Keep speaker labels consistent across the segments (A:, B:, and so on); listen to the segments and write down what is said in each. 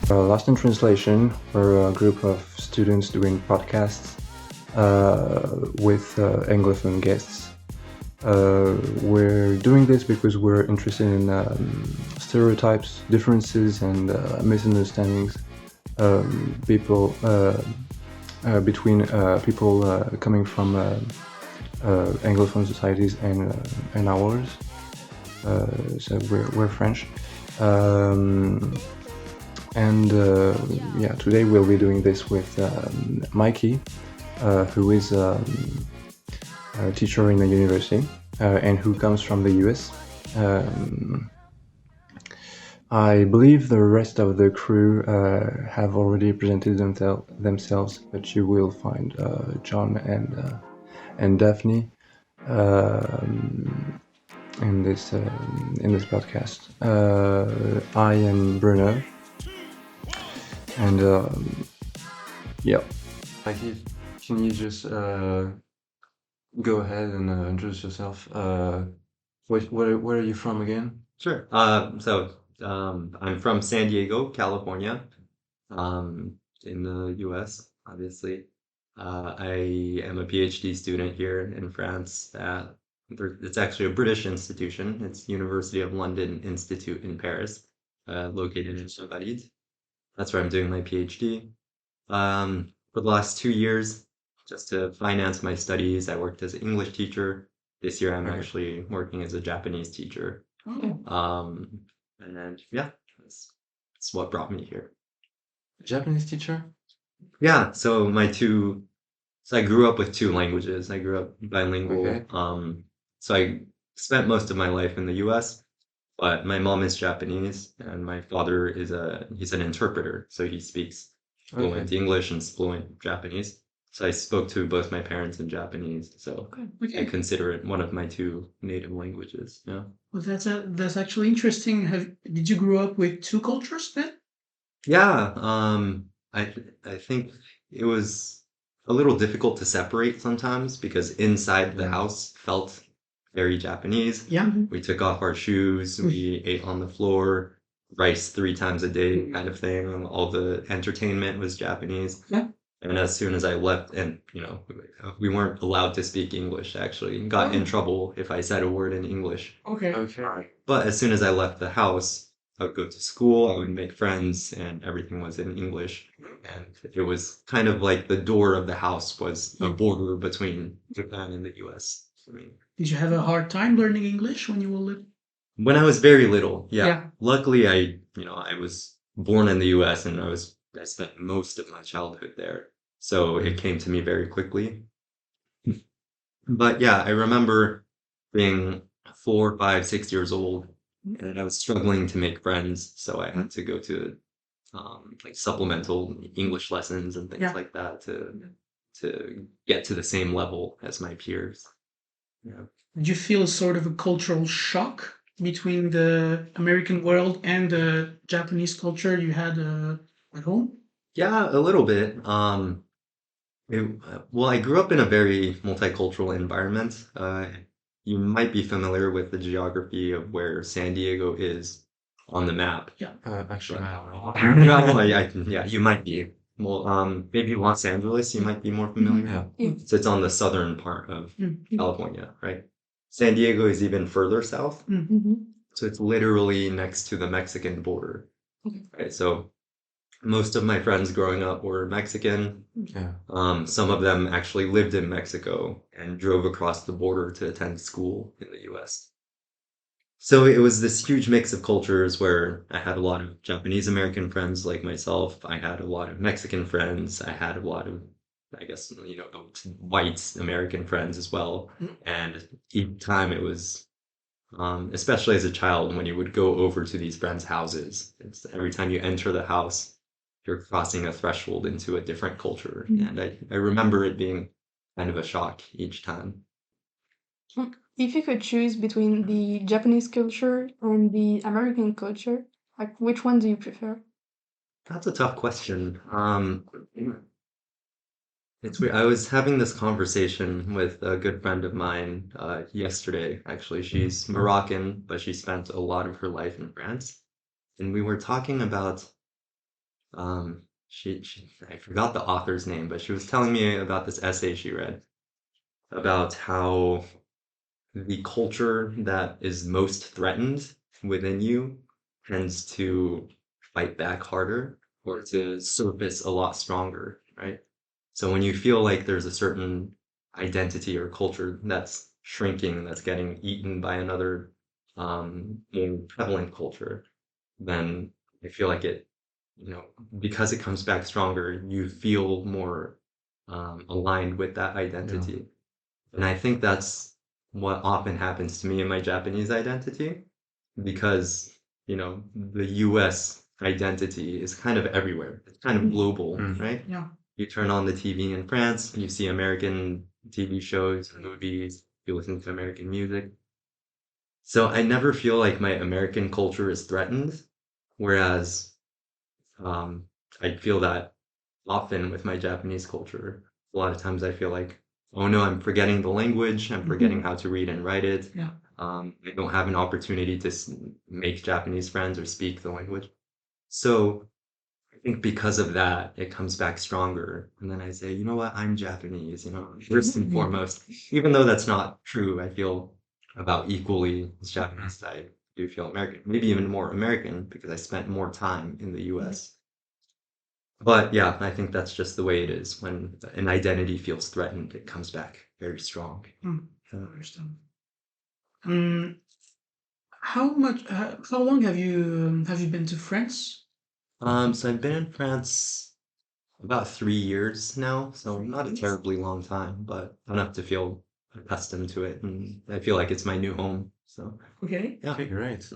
A: Lost in Translation, we're a group of students doing podcasts with Anglophone guests. We're doing this because we're interested in stereotypes, differences, and misunderstandings people between people coming from Anglophone societies and ours. So we're French. And yeah, today we'll be doing this with Mikey, who is a teacher in a university and who comes from the US. I believe the rest of the crew have already presented themselves, but you will find John and Daphne in this podcast. I am Bruno. And yeah, Mikey, can you just go ahead and introduce yourself? Where are you from again?
B: Sure. I'm from San Diego, California, in the US, obviously. I am a PhD student here in France. It's actually a British institution. It's University of London Institute in Paris, located in Paris. That's where I'm doing my PhD. For the last 2 years, just to finance my studies, I worked as an English teacher. This year, I'm
A: Okay.
B: actually working as a Japanese teacher. And yeah, that's what brought me here.
A: Japanese teacher?
B: Yeah, so I grew up with two languages. I grew up bilingual.
A: Okay.
B: So I spent most of my life in the US, but my mom is Japanese and my father he's an interpreter, so he speaks fluent
A: Okay.
B: English and fluent Japanese. So I spoke to both my parents in Japanese, so I
C: Okay.
B: consider it one of my two native languages. Yeah.
C: Well, that's actually interesting. Did you grow up with two cultures then?
B: Yeah, I think it was a little difficult to separate sometimes because inside the
A: Yeah.
B: house felt very Japanese.
C: Yeah.
B: We took off our shoes, we ate on the floor, rice 3 times a day kind of thing. All the entertainment was Japanese.
C: Yeah.
B: And as soon as I left, and we weren't allowed to speak English actually. Got in
C: Oh.
B: trouble if I said a word in English.
C: Okay.
A: Okay.
B: But as soon as I left the house, I would go to school, I would make friends, and everything was in English. And it was kind of like the door of the house was a border between Japan and the US for me.
C: Did you have a hard time learning English when you were little?
B: When I was very little, yeah.
C: Yeah.
B: Luckily, I was born in the US and I spent most of my childhood there. So it came to me very quickly. But yeah, I remember being 4, 5, 6 years old, and I was struggling to make friends, so I had to go to like supplemental English lessons and things
C: Yeah.
B: like that to get to the same level as my peers. Yeah.
C: Did you feel sort of a cultural shock between the American world and the Japanese culture you had at home?
B: Yeah, a little bit. Well, I grew up in a very multicultural environment. You might be familiar with the geography of where San Diego is on the map.
C: Yeah.
A: Actually, I don't know.
B: Yeah, you might be. Well, maybe Los Angeles, you might be more familiar.
A: Yeah.
B: So it's on the southern part of
C: Mm.
B: California, right? San Diego is even further south. So it's literally next to the Mexican border.
C: Okay.
B: Right? So most of my friends growing up were Mexican.
A: Yeah.
B: Some of them actually lived in Mexico and drove across the border to attend school in the US. So it was this huge mix of cultures where I had a lot of Japanese American friends like myself. I had a lot of Mexican friends. I had a lot of, I guess, white American friends as well. And each time it was, especially as a child, when you would go over to these friends' houses, every time you enter the house, you're crossing a threshold into a different culture. And I remember it being kind of a shock each time.
D: If you could choose between the Japanese culture and the American culture, like which one do you prefer?
B: That's a tough question. It's weird. I was having this conversation with a good friend of mine yesterday. Actually, she's Moroccan, but she spent a lot of her life in France. And we were talking about I forgot the author's name, but she was telling me about this essay she read about how the culture that is most threatened within you tends to fight back harder or to surface a lot stronger, right? So when you feel like there's a certain identity or culture that's shrinking, that's getting eaten by another more prevalent culture, then I feel like it, you know, because it comes back stronger, you feel more aligned with that
A: Yeah.
B: identity. And I think that's what often happens to me in my Japanese identity because, you know, the US identity is kind of everywhere. It's kind of global,
A: Mm.
B: right?
C: Yeah.
B: You turn on the TV in France, you see American TV shows, movies, you listen to American music. So I never feel like my American culture is threatened, whereas um, I feel that often with my Japanese culture. A lot of times I feel like, oh no, I'm forgetting the language, I'm forgetting how to read and write it.
C: Yeah.
B: I don't have an opportunity to make Japanese friends or speak the language. So I think because of that, it comes back stronger. And then I say, you know what, I'm Japanese, you know, first and foremost. Even though that's not true, I feel about equally as Japanese as I do feel American, maybe even more American because I spent more time in the US. But yeah, I think that's just the way it is. When an identity feels threatened, it comes back very strong.
C: I
B: Uh,
C: understand. How long have you been to France?
B: so I've been in France about 3 years now, so not a terribly long time, but enough to feel accustomed to it, and I feel like it's my new home. So
C: Okay.
B: yeah.
A: Okay, great.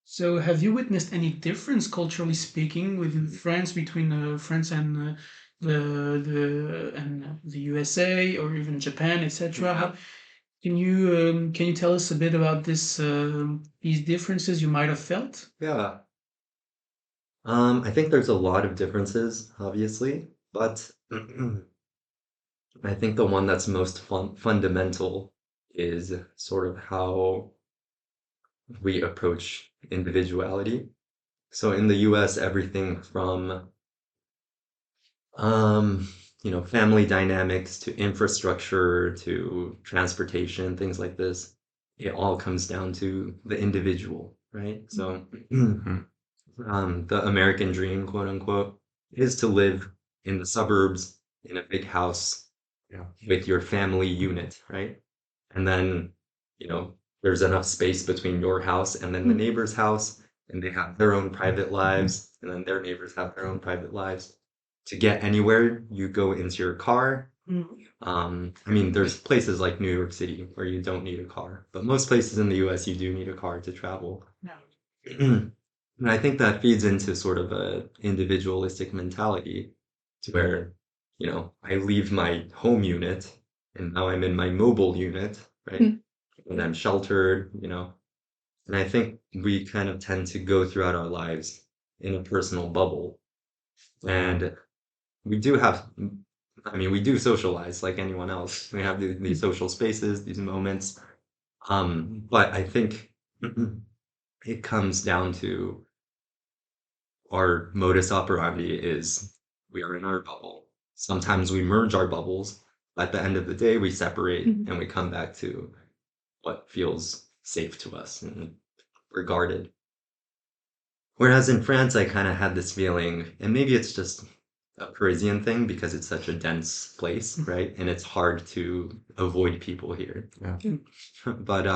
C: So have you witnessed any difference culturally speaking within France between France and the USA or even Japan, etc.?
B: Yeah.
C: Can you tell us a bit about these differences you might have felt?
B: Yeah. I think there's a lot of differences, obviously, but I think the one that's most fundamental is sort of how we approach individuality. So in the US, everything from um, family dynamics to infrastructure to transportation, things like this, it all comes down to the individual, right? So
A: Mhm.
B: the American dream, quote unquote, is to live in the suburbs in a big house
A: Yeah.
B: with your family unit, right? And then, you know, there's enough space between your house and then the neighbor's house, and they have their own private lives, and then their neighbors have their own private lives. To get anywhere, you go into your car. I mean, there's places like New York City where you don't need a car, but most places in the US, you do need a car to travel.
C: No.
B: And I think that feeds into sort of a individualistic mentality to where, I leave my home unit and now I'm in my mobile unit, right? And I'm sheltered, and I think we kind of tend to go throughout our lives in a personal bubble. And we do have, I mean, we do socialize like anyone else. We have these social spaces, these moments. But I think it comes down to our modus operandi is we are in our bubble. Sometimes we merge our bubbles. At the end of the day, we separate and we come back to what feels safe to us and regarded. Whereas in France, I kind of had this feeling, and maybe it's just a Parisian thing because it's such a dense place, right? And it's hard to avoid people here.
A: Yeah.
B: But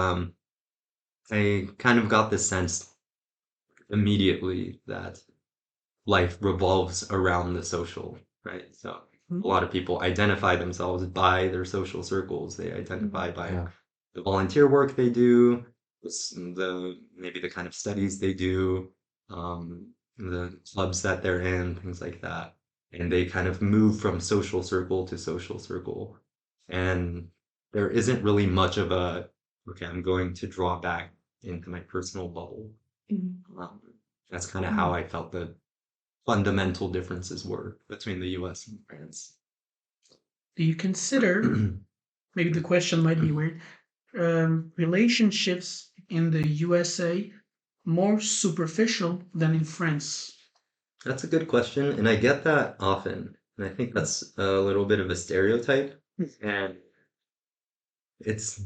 B: I kind of got the sense immediately that life revolves around the social, right? So a lot of people identify themselves by their social circles. They identify by
A: Yeah.
B: the volunteer work they do, the maybe the kind of studies they do, the clubs that they're in, things like that. And they kind of move from social circle to social circle. And there isn't really much of a, okay, I'm going to draw back into my personal bubble. Um, that's kind of how I felt the fundamental differences were between the US and France.
C: Do you consider, maybe the question might be weird, relationships in the USA more superficial than in France?
B: That's a good question, and I get that often. And I think that's a little bit of a stereotype. And it's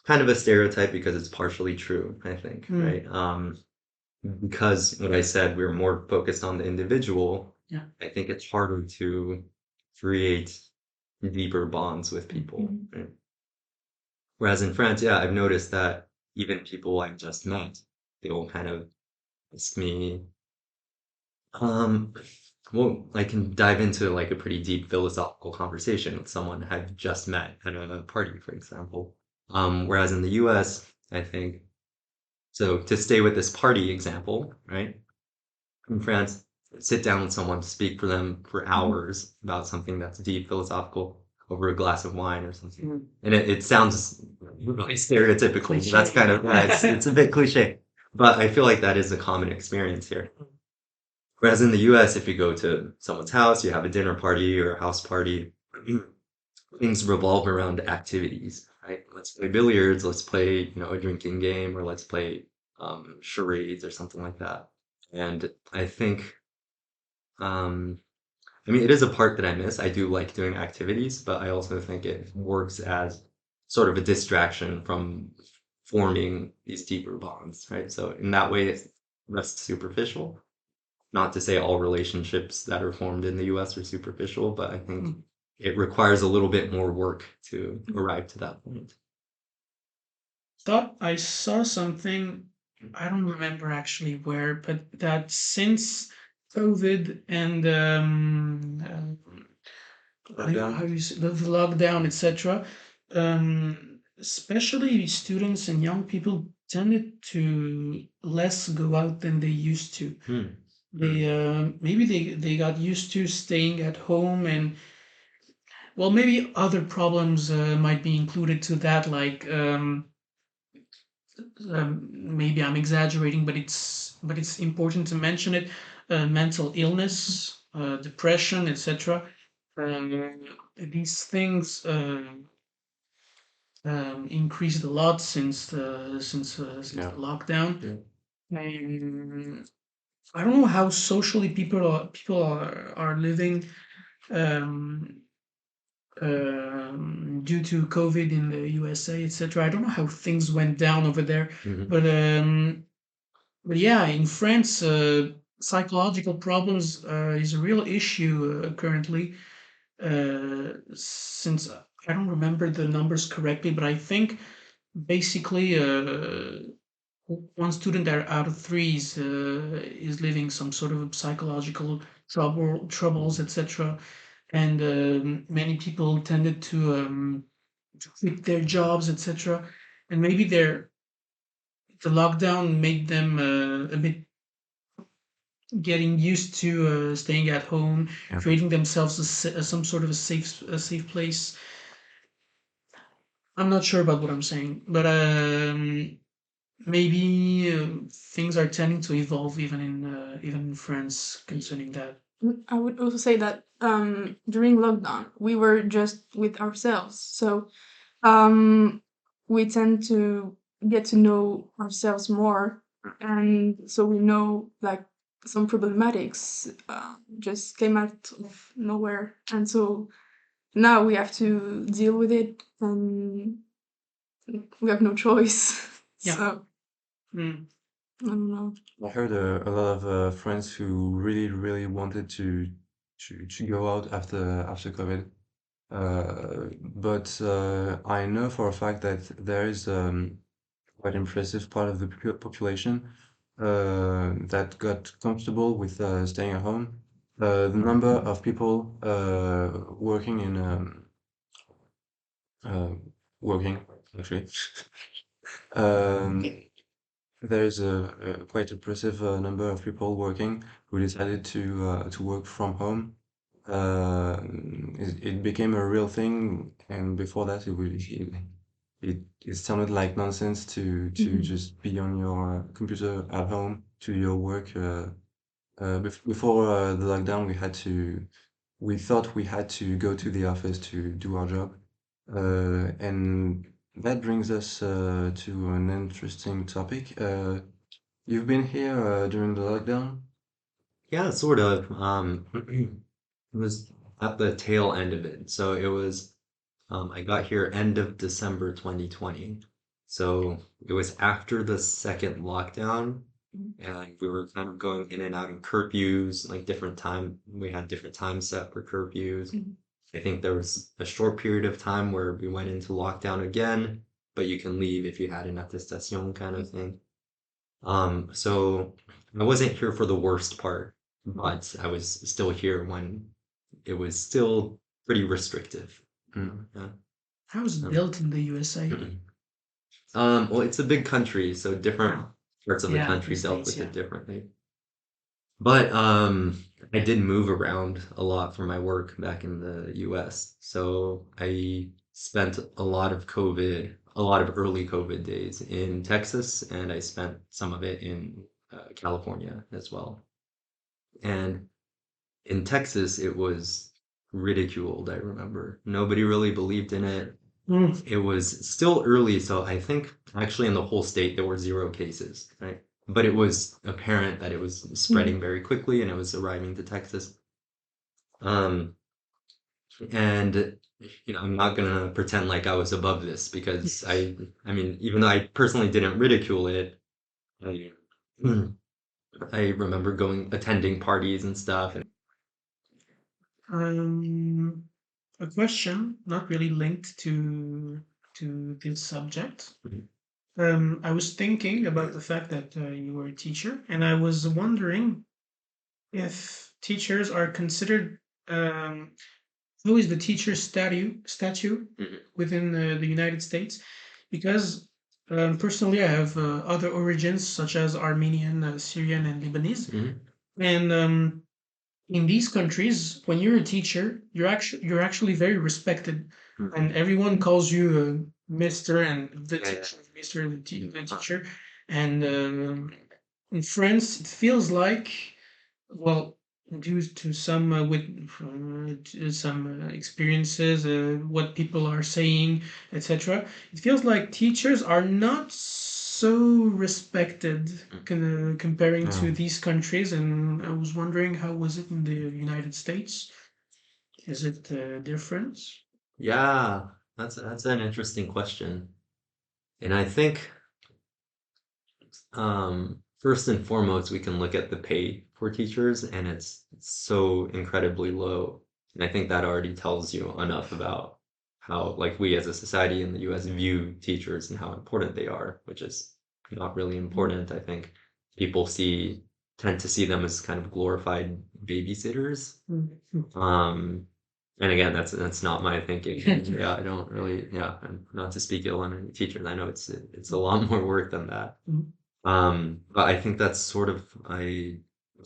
B: kind of a stereotype because it's partially true, I think, right? Because what I said, we're more focused on the individual.
C: Yeah.
B: I think it's harder to create deeper bonds with people,
D: Mhm.
B: right? Whereas in France, yeah, I've noticed that even people I've just met, they will kind of ask me, um, well, I can dive into like a pretty deep philosophical conversation with someone I've just met at a party, for example. Whereas in the US, I think, so to stay with this party example, right? In France, sit down with someone, speak for them for hours about something that's deep, philosophical, over a glass of wine or something. And it sounds really stereotypical. But that's
C: Cliche.
B: kind of, it's a bit cliche. But I feel like that is a common experience here. Whereas in the US, if you go to someone's house, you have a dinner party or a house party, things revolve around activities, right? Let's play billiards, let's play, a drinking game, or let's play charades or something like that. And I think, um, I mean, it is a part that I miss. I do like doing activities, but I also think it works as sort of a distraction from forming these deeper bonds, right? So in that way, it's less superficial. Not to say all relationships that are formed in the US are superficial, but I think it requires a little bit more work to arrive to that point.
C: Thought I saw something, I don't remember actually where, but that since COVID and how you say, the lockdown, etc., especially students and young people tended to less go out than they used to. They maybe they got used to staying at home, and well, maybe other problems might be included to that, like maybe I'm exaggerating, but it's important to mention it. Mental illness, depression, etc. These things increased a lot since
A: Yeah.
C: the lockdown.
B: Yeah.
C: I don't know how socially people are living um, due to COVID in the USA, etc. I don't know how things went down over there,
B: Mhm.
C: but yeah, in France, psychological problems is a real issue currently. Since I don't remember the numbers correctly, but I think basically one student out of three is living some sort of psychological troubles, etc. And many people tended to quit their jobs, etc. And maybe the lockdown made them a bit getting used to staying at home,
A: Yeah.
C: creating themselves some sort of a safe place. I'm not sure about what I'm saying, but maybe things are tending to evolve even in France concerning that.
D: I would also say that during lockdown we were just with ourselves, so we tend to get to know ourselves more, and so we know like some problematics just came out of nowhere, and so now we have to deal with it, and we have no choice.
C: Yeah.
D: So
C: Mm.
D: I don't know.
A: I heard a lot of friends who really, really wanted to go out after COVID. But I know for a fact that there is quite impressive part of the population that got comfortable with staying at home. The number of people working in uh, working actually. Um, There's a quite impressive number of people working who decided to work from home. It became a real thing, and before that, it sounded like nonsense to just be on your computer at home to your work. Before the lockdown, we thought we had to go to the office to do our job. And that brings us to an interesting topic. You've been here during the lockdown?
B: Yeah, sort of. It was at the tail end of it. So it was, I got here end of December 2020. So it was after the second lockdown, and we were kind of going in and out of curfews, like different time. We had different times set for curfews.
D: Mhm.
B: I think there was a short period of time where we went into lockdown again, but you can leave if you had an attestation kind of thing. So I wasn't here for the worst part, but I was still here when it was still pretty restrictive.
A: Mm.
B: Yeah.
C: How is it
B: Um,
C: built in the USA?
B: well, it's a big country, so different parts of the
C: Yeah, the
B: country dealt
C: States,
B: with
C: yeah.
B: it differently. But I did move around a lot for my work back in the US. So I spent a lot of early COVID days in Texas, and I spent some of it in California as well. And in Texas, it was ridiculed, I remember. Nobody really believed in it.
C: Mm.
B: It was still early, so I think actually in the whole state there were 0 cases, right? But it was apparent that it was
D: Mm.
B: spreading very quickly and it was arriving to Texas. Um, and I'm not gonna pretend like I was above this because I mean, even though I personally didn't ridicule it, I, I remember attending parties and stuff. And
C: Um, a question not really linked to this subject. I was thinking about the fact that you were a teacher, and I was wondering if teachers are considered. Who is the teacher statue
B: Mhm,
C: within the United States? Because personally, I have other origins such as Armenian, Syrian, and Lebanese,
B: mhm,
C: and in these countries, when you're a teacher, you're actually very respected,
B: mhm.
C: and everyone calls you Mister and the
B: Yeah, yeah.
C: teacher, Mister and the teacher. And in France, it feels like, well, due to some to some experiences, what people are saying, etc. It feels like teachers are not so respected comparing
A: Yeah.
C: to these countries, and I was wondering how was it in the United States? Is it different?
B: Yeah, that's an interesting question. And I think first and foremost, we can look at the pay for teachers, and it's so incredibly low. And I think that already tells you enough about how, like, we as a society in the US view teachers and how important they are, which is not really important. I think people tend to see them as kind of glorified babysitters.
C: Mhm.
B: Um, and again, that's not my thinking. Yeah, I don't really, yeah, and not to speak ill on any teachers. I know it's a lot more work than that.
C: Mhm.
B: But I think that's sort of a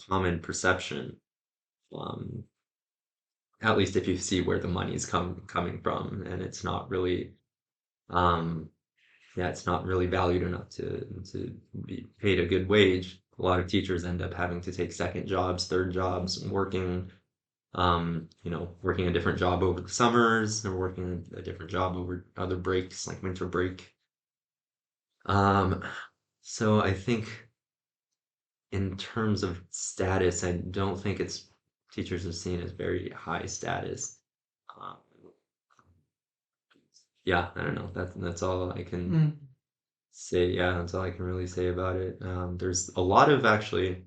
B: common perception, um, at least if you see where the money's coming from, and it's not really, um, yeah, it's not really valued enough to be paid a good wage. A lot of teachers end up having to take second jobs, third jobs, working a different job over the summers, or working a different job over other breaks, like winter break. Um, so I think in terms of status, I don't think it's teachers are seen as very high status. Um, yeah, I don't know. That's all I can
C: Mm.
B: say. Yeah, that's all I can really say about it. There's a lot of actually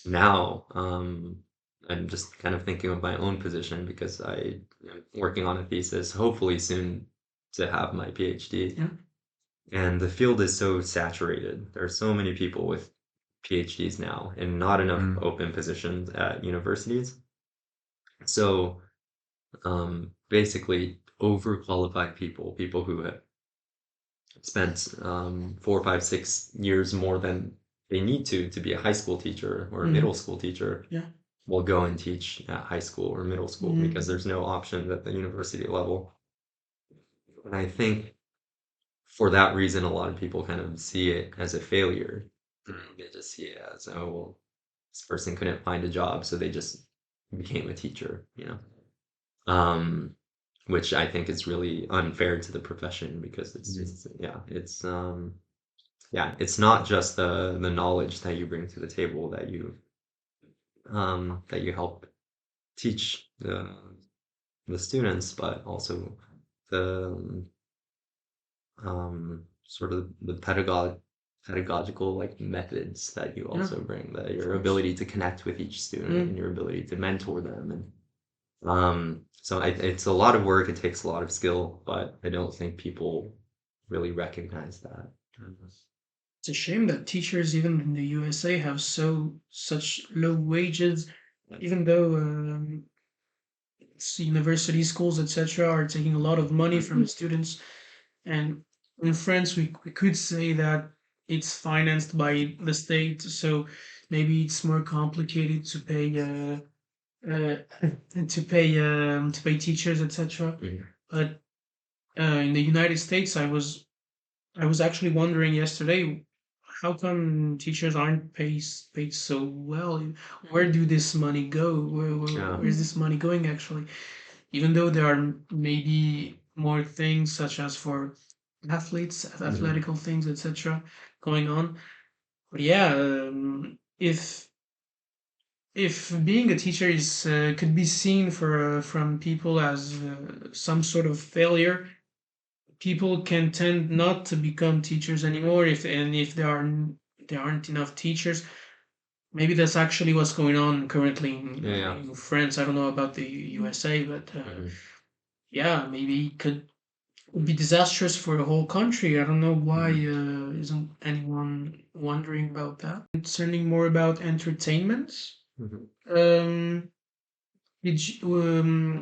B: now. I'm just kind of thinking of my own position because I am working on a thesis, hopefully soon to have my PhD.
C: Yeah.
B: And the field is so saturated. There are so many people with PhDs now and not enough
A: Mm.
B: open positions at universities. So basically, overqualified people who have spent 4, 5, 6 years more than they need to be a high school teacher or a
C: Mm.
B: middle school teacher
C: Yeah.
B: will go and teach at high school or middle school because
C: Mm.
B: there's no option at the university level. And I think for that reason, a lot of people kind of see it as a failure. They just see it as, oh, well, this person couldn't find a job, so they just became a teacher. Um, which I think is really unfair to the profession because it's not just the knowledge that you bring to the table that you that you help teach the students, but also the sort of the pedagogical like methods that you
C: Yeah,
B: also bring, that
C: of
B: your
C: course.
B: ability to connect with each student and
C: Mm.
B: your ability to mentor them. And so it's a lot of work, it takes a lot of skill, but I don't think people really recognize that.
C: It's a shame that teachers, even in the USA, have such low wages, even though university schools, etc., are taking a lot of money from the students. And in France, we could say that it's financed by the state, so maybe it's more complicated uh, to pay teachers, etc.
B: Mhm.
C: But in the United States, I was actually wondering yesterday, how come teachers aren't paid so well? Where do this money go?
B: Yeah.
C: Where's this money going actually? Even though there are maybe more things such as for athletes,
B: Mhm.
C: athletical things, etc., going on. But yeah, if being a teacher is could be seen from people as some sort of failure, people can tend not to become teachers anymore. If there aren't enough teachers, maybe that's actually what's going on currently
B: Yeah, yeah.
C: in France. I don't know about the USA, but
B: Mhm.
C: yeah, maybe it could be disastrous for the whole country. I don't know why
B: Mhm.
C: isn't anyone wondering about that. Concerning more about entertainment,
B: Mhm.
C: um,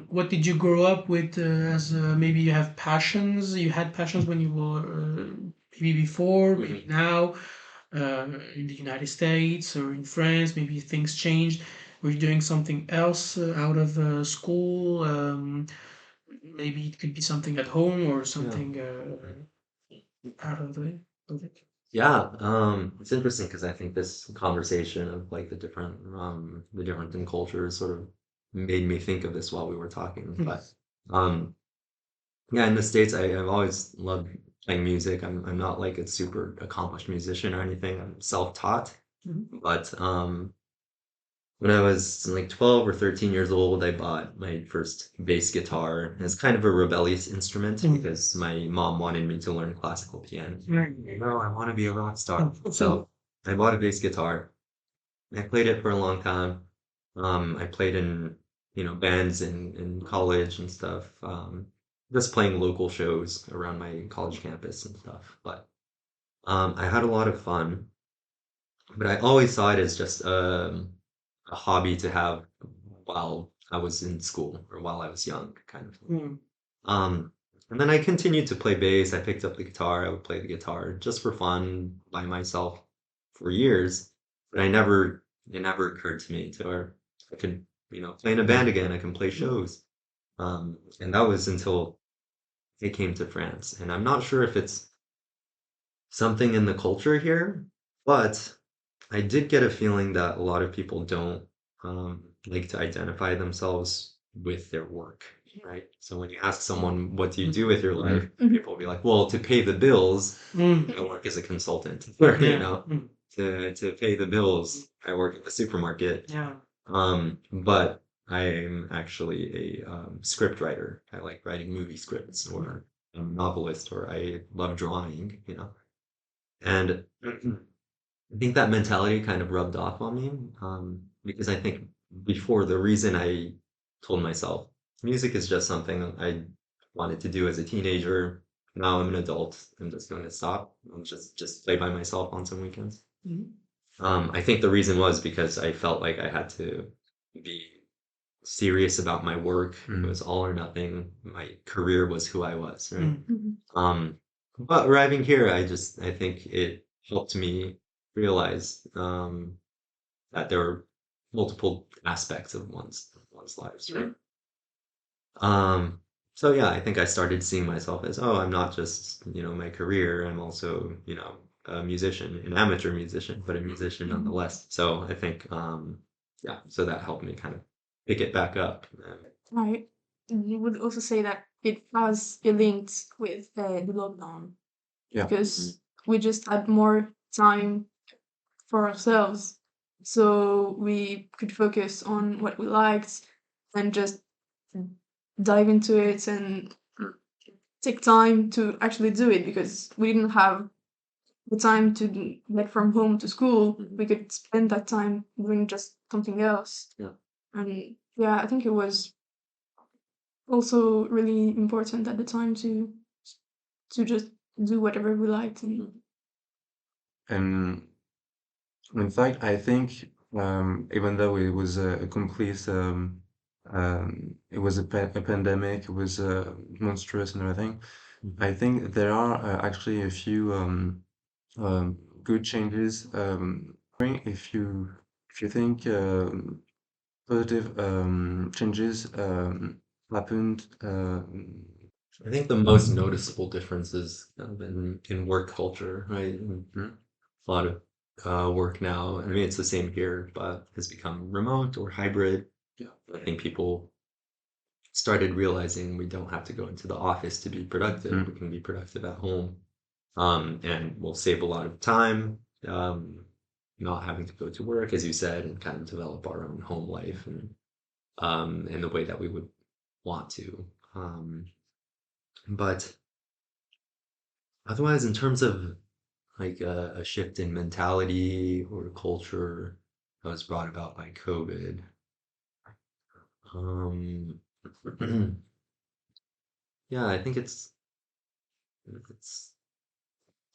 C: what did you grow up with as maybe you have passions? You had passions when you were maybe before, maybe
B: Mhm.
C: now, in the United States or in France. Maybe things changed. Were you doing something else out of school? Maybe it could be something at home or
B: Yeah.
C: something
B: Mhm.
C: out of it.
B: Yeah, it's interesting because I think this conversation of like the different in cultures sort of made me think of this while we were talking.
C: Hmm.
B: But um, yeah, in the States, I've always loved playing music. I'm not like a super accomplished musician or anything. I'm self-taught.
C: Mhm.
B: But when I was like 12 or 13 years old, I bought my first bass guitar. It's kind of a rebellious instrument
C: Mm.
B: because my mom wanted me to learn classical piano.
C: Right.
B: No, I want to be a rock star.
C: So,
B: So I bought a bass guitar. I played it for a long time. I played in, bands in college and stuff. Just playing local shows around my college campus and stuff. But I had a lot of fun. But I always saw it as just a hobby to have while I was in school or while I was young, kind of thing.
C: mm,
B: Um, and then I continued to play bass. I picked up the guitar. I would play the guitar just for fun by myself for years. But it never occurred to me to where I could, play in a band again. I can play shows. And that was until it came to France. And I'm not sure if it's something in the culture here, but I did get a feeling that a lot of people don't like to identify themselves with their work, right? So when you ask someone, what do you do with your life? People will be like, well, to pay the bills,
C: mm,
B: I work as a consultant. Or,
C: yeah, mm,
B: to pay the bills, I work at the supermarket.
C: yeah.
B: But I'm actually a script writer. I like writing movie scripts, or I'm a novelist, or I love drawing. And I think that mentality kind of rubbed off on me, because I think before, the reason I told myself music is just something I wanted to do as a teenager. Now I'm an adult. I'm just going to stop. I'll just play by myself on some weekends.
C: Mhm.
B: I think the reason was because I felt like I had to be serious about my work. It was all or nothing. My career was who I was, right?
C: Mm.
B: Um, but arriving here, I think it helped me realize that there are multiple aspects of one's lives, right? Um, so yeah, I think I started seeing myself as, oh, I'm not just, my career, I'm also, a musician, an amateur musician, but a musician nonetheless. So I think, yeah, so that helped me kind of pick it back up.
D: Right. You would also say that it has a linked with the lockdown
A: Yeah.
D: because we just had more time for ourselves. so we could focus on what we liked and just dive into it and take time to actually do it, because we didn't have the time to get from home to school. We could spend that time doing just something else.
B: Yeah.
D: And yeah, I think it was also really important at the time to just do whatever we liked.
A: And in fact, I think even though it was a complete, it was a pandemic, it was monstrous and everything. I think there are actually a few good changes. If you think positive changes happened.
B: I think the most noticeable differences kind of in work culture, right? A lot of work now. I mean, it's the same here, but has become remote or hybrid.
A: Yeah.
B: I think people started realizing we don't have to go into the office to be productive. We can be productive at home, and we'll save a lot of time, not having to go to work, as you said, and kind of develop our own home life and in the way that we would want to. But otherwise, in terms of like a shift in mentality or culture that was brought about by COVID, um, yeah, I think it's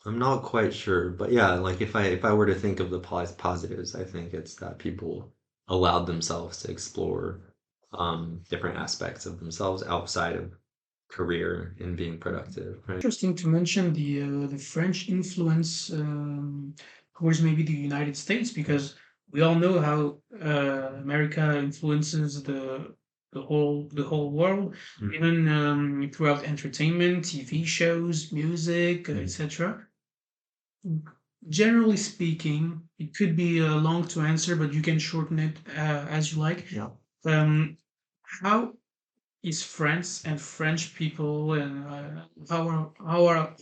B: I'm not quite sure, but yeah, like if I were to think of the positives, I think it's that people allowed themselves to explore different aspects of themselves outside of career and being productive, right?
C: Interesting to mention the French influence towards maybe the United States, because we all know how America influences the whole world,
B: Mm.
C: even throughout entertainment, TV shows, music, etc. Generally speaking, it could be long to answer, but you can shorten it as you like.
B: Yeah.
C: How is France and French people, and how are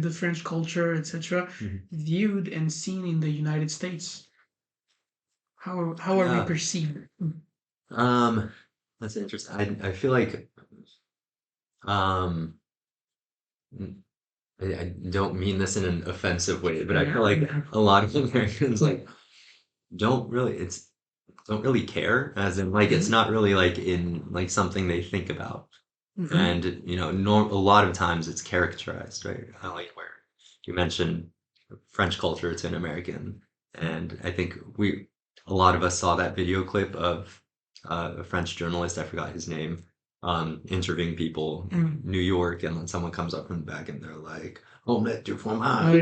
C: the French culture, etc.,
B: Mhm.
C: viewed and seen in the United States? How are we
B: Yeah.
C: perceived?
B: Um, that's interesting. I feel like um I don't mean this in an offensive way, but I feel like a lot of Americans like don't really care, as in like it's not really like in like something they think about. And a lot of times it's characterized, right? Like where you mentioned French culture to an American, and I think a lot of us saw that video clip of a French journalist, I forgot his name, interviewing people in New York, and then someone comes up from the back and they're like, "Omelette du fromage."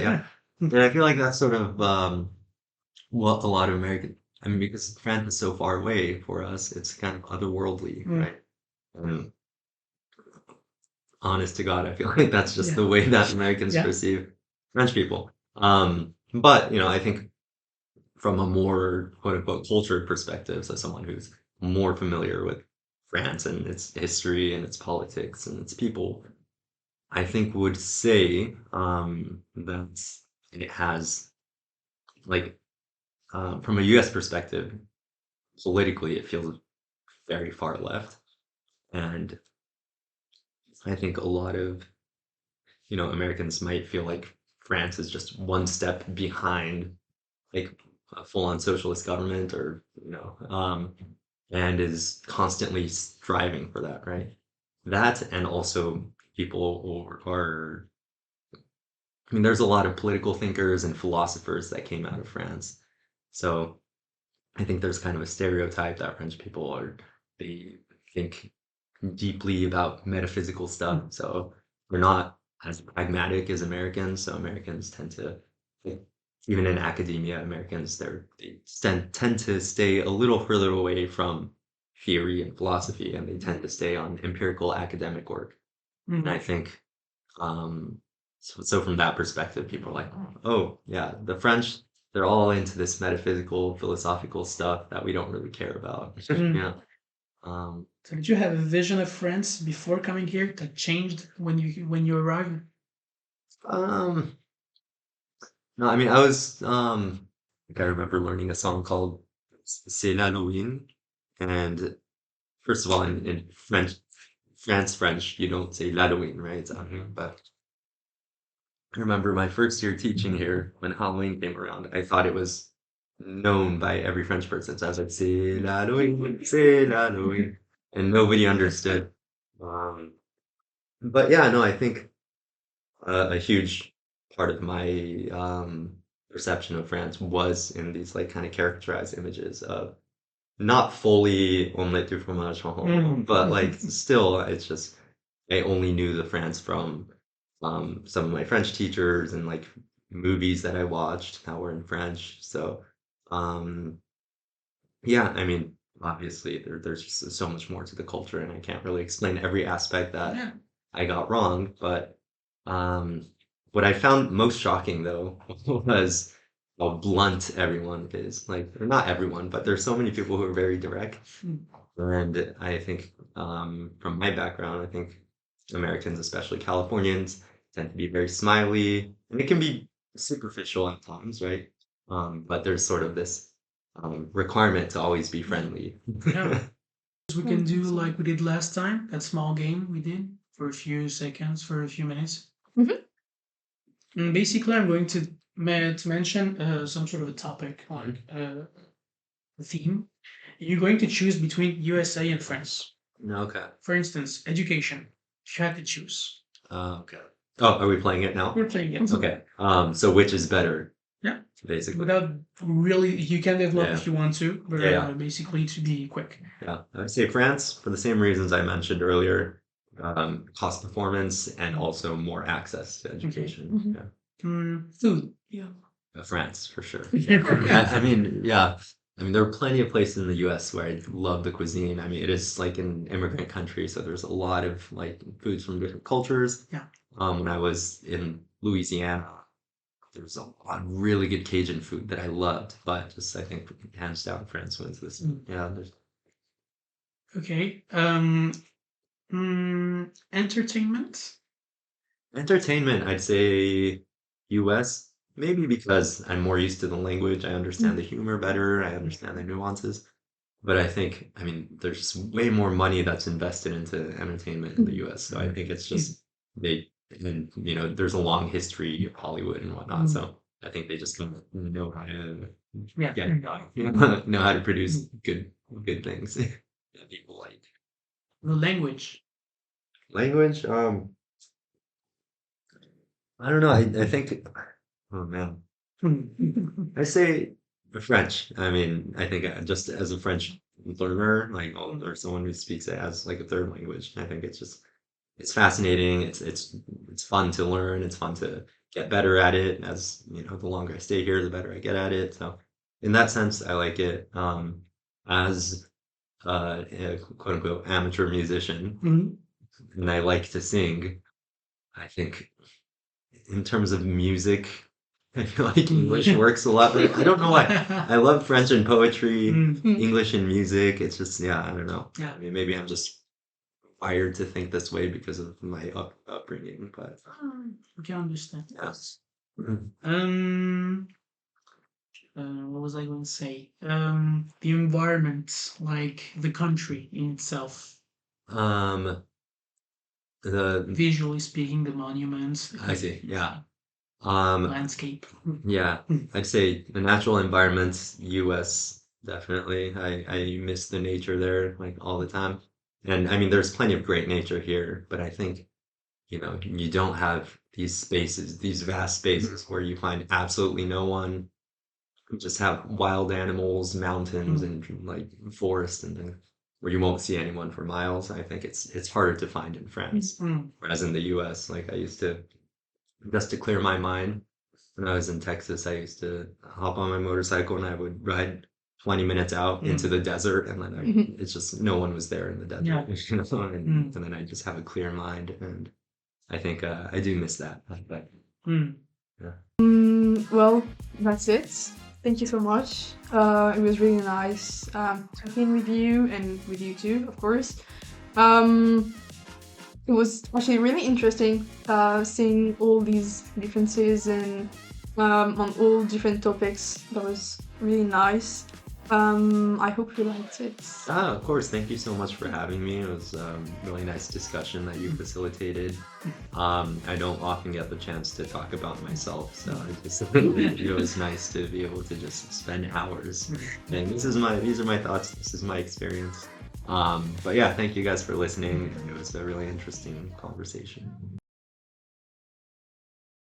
B: Yeah, and I feel like that's sort of what a lot of American. I mean, because France is so far away for us, it's kind of otherworldly, right? And honest to God, I feel like that's just the way that Americans perceive French people. But I think from a more quote unquote cultured perspective, so someone who's more familiar with France and its history and its politics and its people, I think would say that it has like from a U.S. perspective, politically, it feels very far left, and I think a lot of Americans might feel like France is just one step behind like a full-on socialist government or and is constantly striving for that, right? That and also people who are I mean there's a lot of political thinkers and philosophers that came out of France. So I think there's kind of a stereotype that French people they think deeply about metaphysical stuff. So we're not as pragmatic as Americans. So Americans tend to, like, even in academia, Americans they tend to stay a little further away from theory and philosophy, and they tend to stay on empirical academic work. And I think, so from that perspective, people are like, oh yeah, the French, they're all into this metaphysical, philosophical stuff that we don't really care about. Yeah.
C: So did you have a vision of France before coming here that changed when you arrived?
B: No, I mean, I was Like I remember learning a song called "C'est l'Halloween," and first of all, in French, you don't say l'Halloween, right? It's Halloween. But I remember my first year teaching here when Halloween came around. I thought it was known by every French person, so I was like, c'est l'Halloween," and nobody understood. Um, but yeah, no, I think a huge part of my perception of France was in these like kind of characterized images of not fully omelette du fromage, but like still, it's just I only knew the France from some of my French teachers and like movies that I watched that were in French. So um, yeah, I mean, obviously there's just so much more to the culture, and I can't really explain every aspect that
C: Yeah.
B: I got wrong. But um, what I found most shocking though was how blunt everyone is. Like, or not everyone, but there's so many people who are very direct.
C: Mm.
B: And I think from my background, I think Americans, especially Californians, tend to be very smiley, and it can be superficial at times, right? But there's sort of this requirement to always be friendly.
C: Yeah. We
D: I
C: can
D: think
C: do
D: so.
C: like we did last time, that small game we did for a few seconds, for a few minutes.
D: Mhm.
C: And basically, I'm going to mention some sort of a topic, like a theme. You're going to choose between USA and France.
B: Okay.
C: For instance, education. If you had to choose.
B: Okay. Oh, are we playing it now?
C: We're playing it.
B: Okay. So which is better?
C: Yeah.
B: Basically.
C: Without really, you can develop
B: Yeah.
C: if you want to, but
B: Yeah.
C: basically to be quick.
B: Yeah, I'd say France for the same reasons I mentioned earlier, cost performance and also more access to education.
D: Mhm.
B: Yeah.
C: Food.
D: Yeah.
B: France for sure.
C: Yeah.
B: I mean, yeah. I mean, there are plenty of places in the US where I love the cuisine. I mean, it is like an immigrant country, so there's a lot of like foods from different cultures.
C: Yeah.
B: When I was in Louisiana, there was a lot of really good Cajun food that I loved, but just I think hands down France wins this. Yeah, there's
C: Okay. Entertainment.
B: entertainment, I'd say US, maybe because I'm more used to the language. I understand the humor better. I understand the nuances. But I think, I mean, there's just way more money that's invested into entertainment in the US. So I think it's just and there's a long history of Hollywood and whatnot. So I think they just kind of know how to get it done, know how to produce good things that people like.
C: The language.
B: Language, I don't know. I think, oh man. I say French. I mean, I think just as a French learner, like, or someone who speaks it as like a third language, I think it's fascinating. It's fun to learn. It's fun to get better at it. As the longer I stay here, the better I get at it. So, in that sense, I like it. As a quote unquote amateur musician, and I like to sing. I think in terms of music, I feel like English works a lot better. I don't know why. I love French and poetry, English and music. It's just, yeah, I don't know.
C: Yeah.
B: I mean, maybe I'm just wired to think this way because of my upbringing, but
C: I can understand.
B: yes.
C: What was I going to say? The environment, like the country in itself,
B: The
C: visually speaking, the monuments,
B: I see, yeah.
C: landscape.
B: Yeah, I'd say the natural environments, US, definitely. I miss the nature there like all the time. And I mean, there's plenty of great nature here, but I think, you don't have these spaces, these vast spaces where you find absolutely no one. You just have wild animals, mountains, and like forest and things where you won't see anyone for miles. I think it's harder to find in France. Whereas in the US, like I used to, just to clear my mind, when I was in Texas, I used to hop on my motorcycle and I would ride 20 minutes out into the desert, and then it's just no one was there in the desert,
C: Yeah.
B: and then I just have a clear mind, and I think I do miss that. But
D: Well, that's it. Thank you so much. It was really nice talking with you and with you too, of course. It was actually really interesting seeing all these differences and on all different topics. That was really nice. I hope you liked it.
B: Of course. Thank you so much for having me. It was a really nice discussion that you facilitated. I don't often get the chance to talk about myself, so it was nice to be able to just spend hours. And these are my thoughts. This is my experience. But yeah, thank you guys for listening. It was a really interesting conversation.